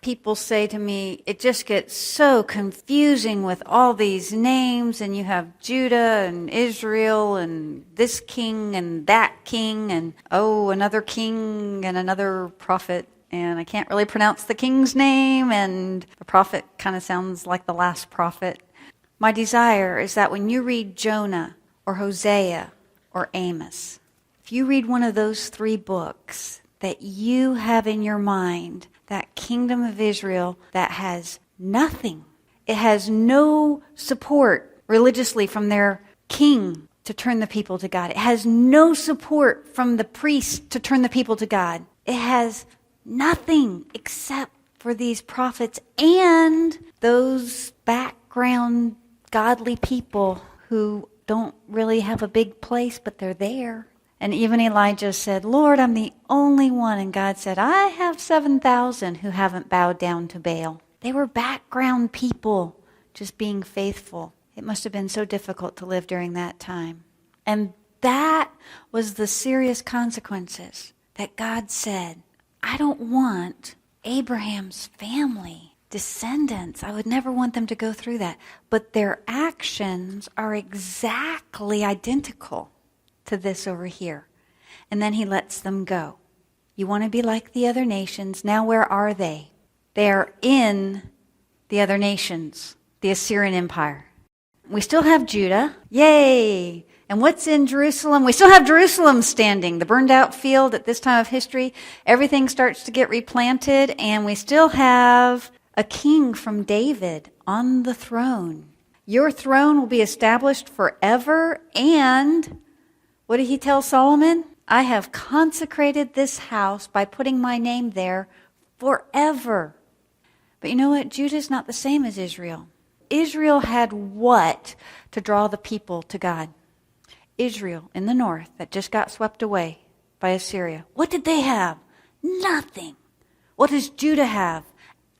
people say to me, it just gets so confusing with all these names, and you have Judah and Israel and this king and that king and, another king and another prophet. And I can't really pronounce the king's name, and the prophet kind of sounds like the last prophet. My desire is that when you read Jonah or Hosea or Amos, if you read one of those 3 books, that you have in your mind that kingdom of Israel that has nothing. It has no support religiously from their king to turn the people to God. It has no support from the priests to turn the people to God. It has nothing except for these prophets and those background godly people who don't really have a big place, but they're there. And even Elijah said, Lord, I'm the only one. And God said, I have 7,000 who haven't bowed down to Baal. They were background people just being faithful. It must have been so difficult to live during that time. And that was the serious consequences that God said, I don't want Abraham's family, descendants. I would never want them to go through that. But their actions are exactly identical to this over here. And then he lets them go. You want to be like the other nations. Now where are they? They are in the other nations, the Assyrian Empire. We still have Judah. Yay! And what's in Jerusalem? We still have Jerusalem standing, the burned out field at this time of history. Everything starts to get replanted, and we still have a king from David on the throne. Your throne will be established forever, and what did he tell Solomon? I have consecrated this house by putting my name there forever. But you know what? Judah's not the same as Israel. Israel had what to draw the people to God? Israel in the north that just got swept away by Assyria. What did they have? Nothing. What does Judah have?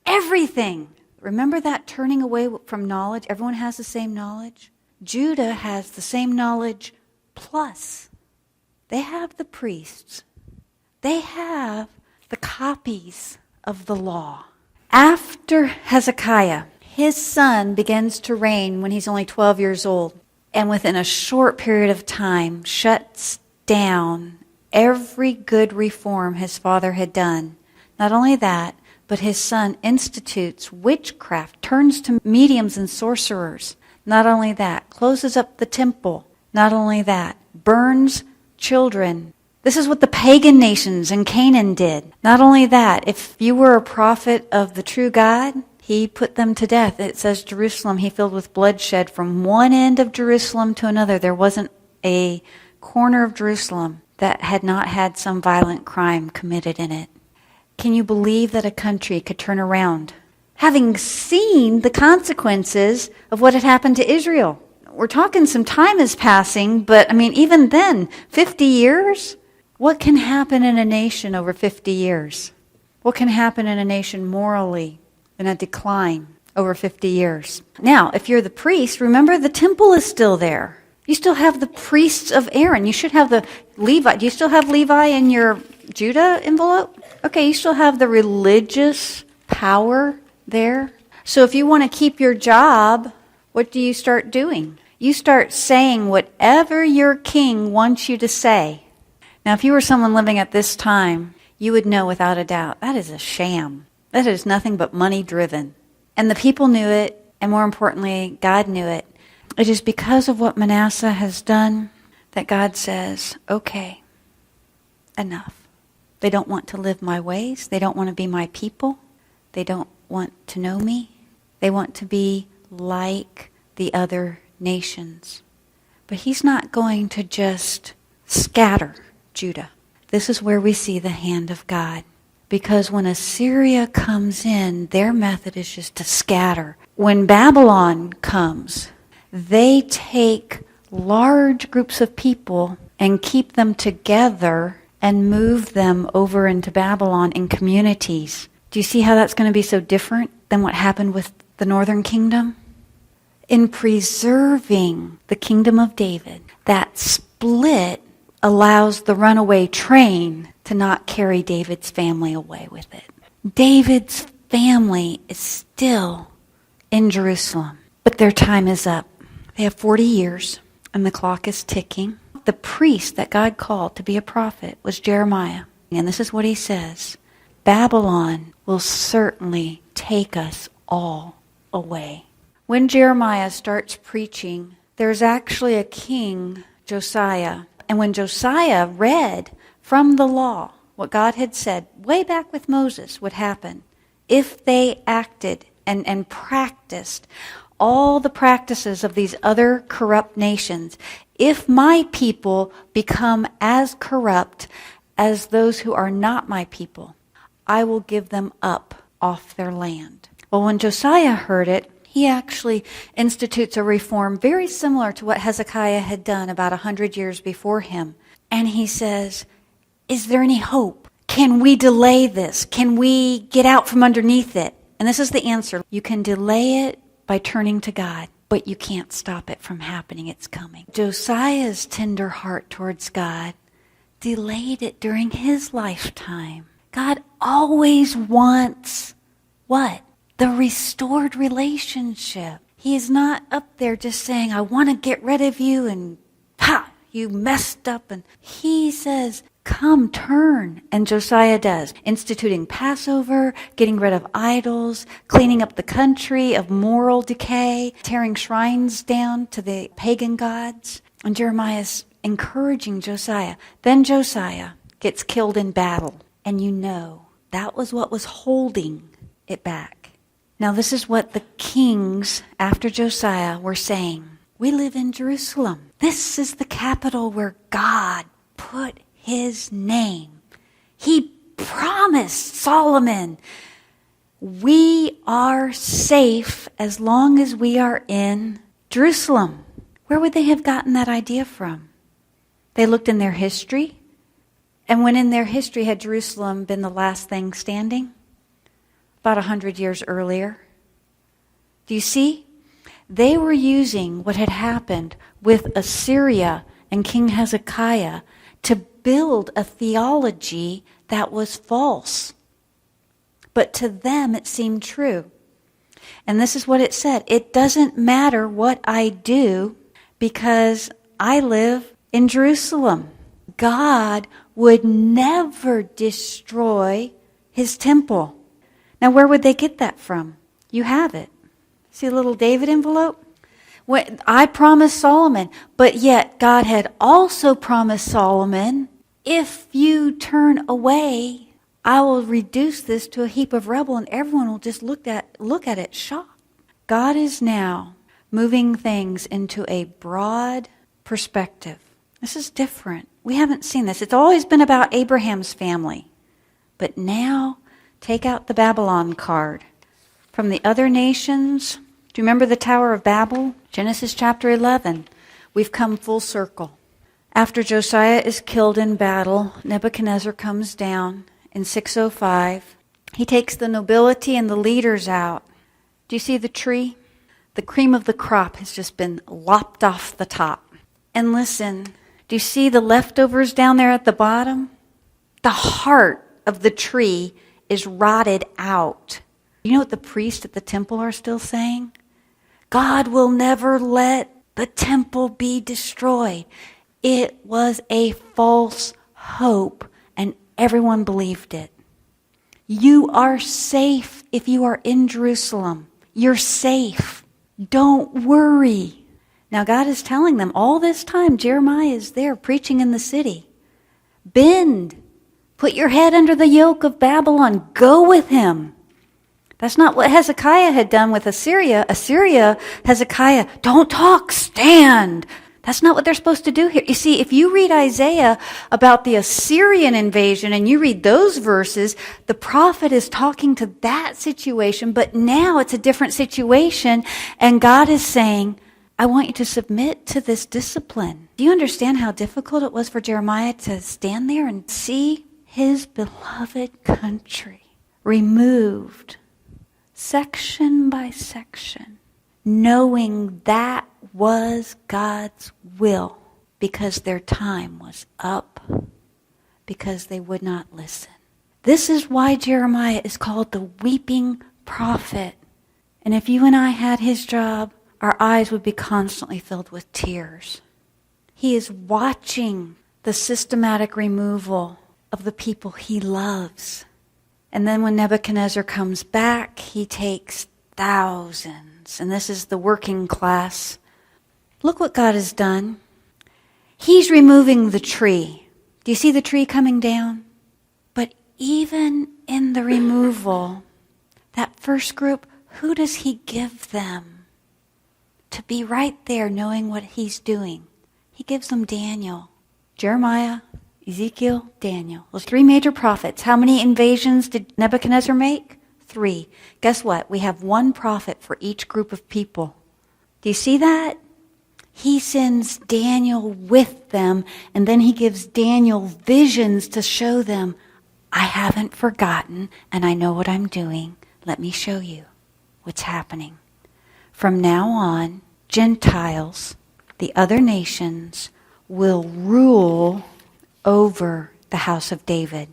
Everything. Remember that turning away from knowledge? Everyone has the same knowledge. Judah has the same knowledge plus. They have the priests. They have the copies of the law. After Hezekiah, his son begins to reign when he's only 12 years old. And within a short period of time, shuts down every good reform his father had done. Not only that, but his son institutes witchcraft, turns to mediums and sorcerers. Not only that, closes up the temple. Not only that, burns children. This is what the pagan nations in Canaan did. Not only that, if you were a prophet of the true God, he put them to death. It says Jerusalem, he filled with bloodshed from one end of Jerusalem to another. There wasn't a corner of Jerusalem that had not had some violent crime committed in it. Can you believe that a country could turn around? Having seen the consequences of what had happened to Israel. We're talking some time is passing, but even then, 50 years? What can happen in a nation over 50 years? What can happen in a nation morally? In a decline over 50 years. Now, if you're the priest, remember the temple is still there. You still have the priests of Aaron. You should have the Levi. Do you still have Levi in your Judah envelope? Okay, you still have the religious power there. So if you want to keep your job, what do you start doing? You start saying whatever your king wants you to say. Now, if you were someone living at this time, you would know without a doubt, that is a sham. That is nothing but money driven. And the people knew it, and more importantly, God knew it. It is because of what Manasseh has done that God says, okay, enough. They don't want to live my ways. They don't want to be my people. They don't want to know me. They want to be like the other nations. But he's not going to just scatter Judah. This is where we see the hand of God. Because when Assyria comes in, their method is just to scatter. When Babylon comes, they take large groups of people and keep them together and move them over into Babylon in communities. Do you see how that's going to be so different than what happened with the northern kingdom? In preserving the kingdom of David, that split allows the runaway train to not carry David's family away with it. David's family is still in Jerusalem. But their time is up. They have 40 years, and the clock is ticking. The priest that God called to be a prophet was Jeremiah. And this is what he says: Babylon will certainly take us all away. When Jeremiah starts preaching, there's actually a king, Josiah. And when Josiah read from the law what God had said way back with Moses would happen if they acted and practiced all the practices of these other corrupt nations, if my people become as corrupt as those who are not my people, I will give them up off their land. Well, when Josiah heard it, he actually institutes a reform very similar to what Hezekiah had done about 100 years before him. And he says, is there any hope? Can we delay this? Can we get out from underneath it? And this is the answer. You can delay it by turning to God, but you can't stop it from happening. It's coming. Josiah's tender heart towards God delayed it during his lifetime. God always wants what? The restored relationship. He is not up there just saying, I want to get rid of you and you messed up. And he says, come, turn. And Josiah does, instituting Passover, getting rid of idols, cleaning up the country of moral decay, tearing shrines down to the pagan gods. And Jeremiah's encouraging Josiah. Then Josiah gets killed in battle. And you know, that was what was holding it back. Now this is what the kings after Josiah were saying. We live in Jerusalem. This is the capital where God put his name. He promised Solomon, we are safe as long as we are in Jerusalem. Where would they have gotten that idea from? They looked in their history. And when in their history had Jerusalem been the last thing standing? About 100 years earlier. Do you see? They were using what had happened with Assyria and King Hezekiah to build a theology that was false. But to them it seemed true. And this is what it said. It doesn't matter what I do because I live in Jerusalem. God would never destroy his temple. Now, where would they get that from? You have it. See a little David envelope? I promised Solomon, but yet God had also promised Solomon, if you turn away, I will reduce this to a heap of rubble, and everyone will just look at it shocked. God is now moving things into a broad perspective. This is different. We haven't seen this. It's always been about Abraham's family. But now, take out the Babylon card. From the other nations, do you remember the Tower of Babel? Genesis chapter 11. We've come full circle. After Josiah is killed in battle, Nebuchadnezzar comes down in 605. He takes the nobility and the leaders out. Do you see the tree? The cream of the crop has just been lopped off the top. And listen, do you see the leftovers down there at the bottom? The heart of the tree is rotted out. You know what the priests at the temple are still saying? God will never let the temple be destroyed. It was a false hope, and everyone believed it. You are safe if you are in Jerusalem. You're safe. Don't worry. Now God is telling them all this time, Jeremiah is there preaching in the city. Bend. Put your head under the yoke of Babylon. Go with him. That's not what Hezekiah had done with Assyria. Hezekiah, don't talk, stand. That's not what they're supposed to do here. You see, if you read Isaiah about the Assyrian invasion and you read those verses, the prophet is talking to that situation, but now it's a different situation, and God is saying, I want you to submit to this discipline. Do you understand how difficult it was for Jeremiah to stand there and see his beloved country removed section by section, knowing that was God's will because their time was up, because they would not listen? This is why Jeremiah is called the weeping prophet. And if you and I had his job, our eyes would be constantly filled with tears. He is watching the systematic removal of the people he loves. And then when Nebuchadnezzar comes back, he takes thousands. And this is the working class. Look what God has done. He's removing the tree. Do you see the tree coming down? But even in the removal, that first group, who does he give them to be right there knowing what he's doing? He gives them Daniel, Jeremiah, Ezekiel, Daniel. Those three major prophets. How many invasions did Nebuchadnezzar make? 3. Guess what? We have one prophet for each group of people. Do you see that? He sends Daniel with them, and then he gives Daniel visions to show them, I haven't forgotten, and I know what I'm doing. Let me show you what's happening. From now on, Gentiles, the other nations, will rule over the house of David.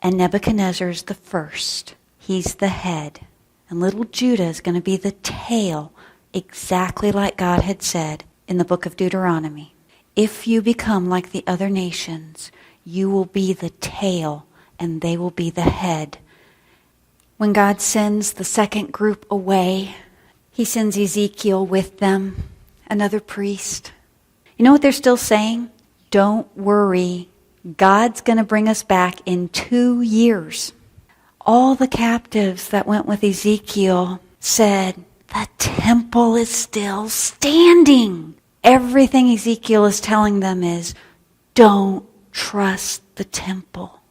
And Nebuchadnezzar's the first. He's the head. And little Judah is going to be the tail, exactly like God had said in the book of Deuteronomy. If you become like the other nations, you will be the tail and they will be the head. When God sends the second group away, he sends Ezekiel with them, another priest. You know what they're still saying? Don't worry. God's going to bring us back in 2 years. All the captives that went with Ezekiel said, the temple is still standing. Everything Ezekiel is telling them is, don't trust the temple.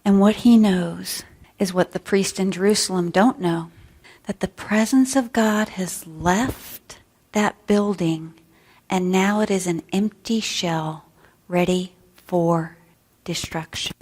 And what he knows is what the priests in Jerusalem don't know, that the presence of God has left that building, and now it is an empty shell ready for destruction.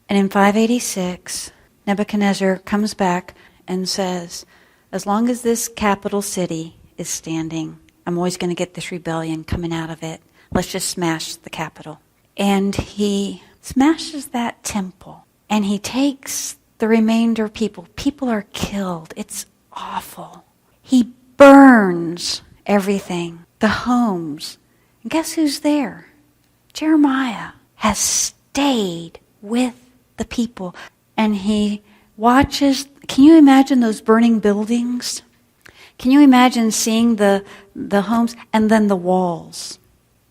And in 586, Nebuchadnezzar comes back and says, as long as this capital city is standing, I'm always going to get this rebellion coming out of it. Let's just smash the capital. And he smashes that temple. And he takes the remainder people. People are killed. It's awful. He burns everything. The homes. And guess who's there? Jeremiah has stayed with the people. And he watches. Can you imagine those burning buildings? Can you imagine seeing the homes and then the walls?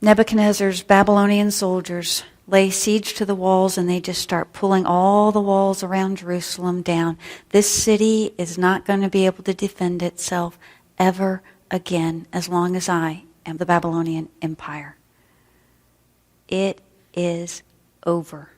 Nebuchadnezzar's Babylonian soldiers lay siege to the walls and they just start pulling all the walls around Jerusalem down. This city is not going to be able to defend itself ever again as long as I am the Babylonian Empire. It is over.